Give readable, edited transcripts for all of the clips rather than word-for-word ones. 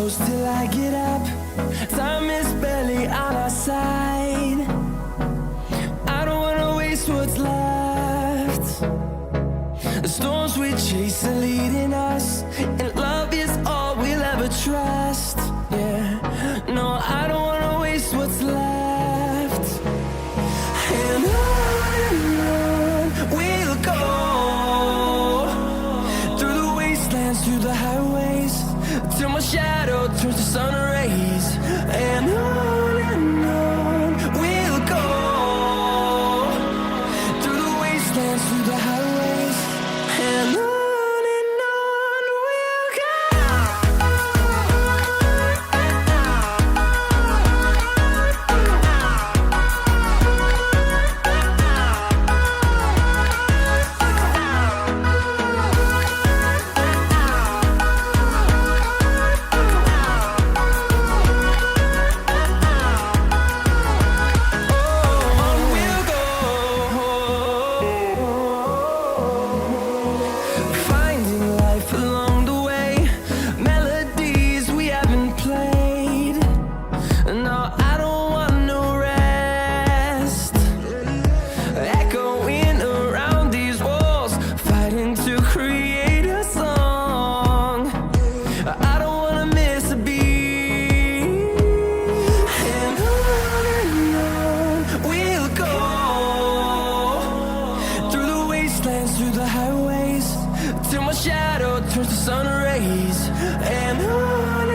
close till I get up. Time is barely on our side. I don't wanna waste what's left. The storms we chase are leading us, and love is all we'll ever trust. Yeah, no, I don't wanna waste what's left. And on we'll go, through the wastelands, through the highways, till my shadow turns to sun rays. And on we'll go, through the wastelands, through the highways, and on we'll go. Finding life along the way, melodies we haven't played. No, I don't want no rest. Echoing around these walls, fighting to create a song. I don't wanna miss a beat. And on we'll go, through the wastelands, through the highways, till my shadow turns to sun rays. And on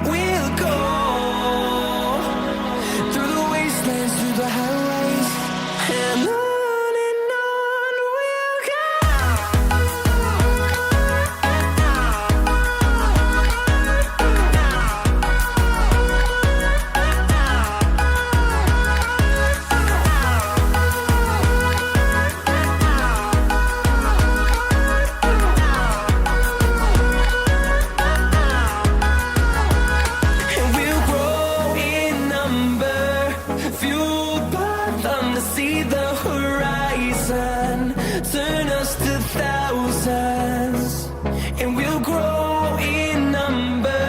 we'll go, through the wastelands, through the highways, and on we'll go. And we'll grow in number, fueled by them to see the horizon, turn us to thousands. And we'll grow in number,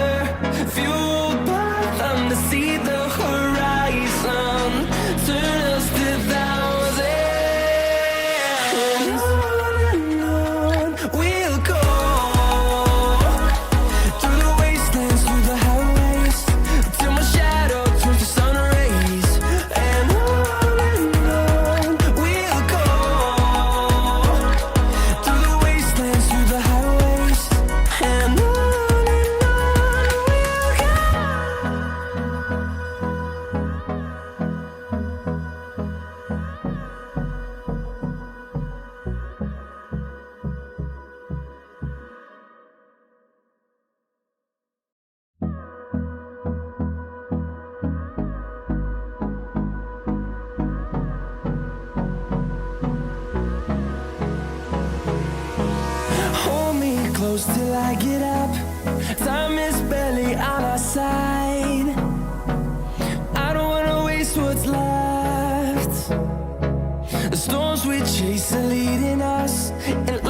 fueled by them to see the horizon, turn us to thousands. And on we'll go, through the wastelands, through the highways, till my shadow turns to sun rays. And on we'll go, through the wastelands, through the highways, and on we'll go. Hold me close till I get up. Time is barely on our side. I don't wanna waste what's left. The storms we chase are leading us, and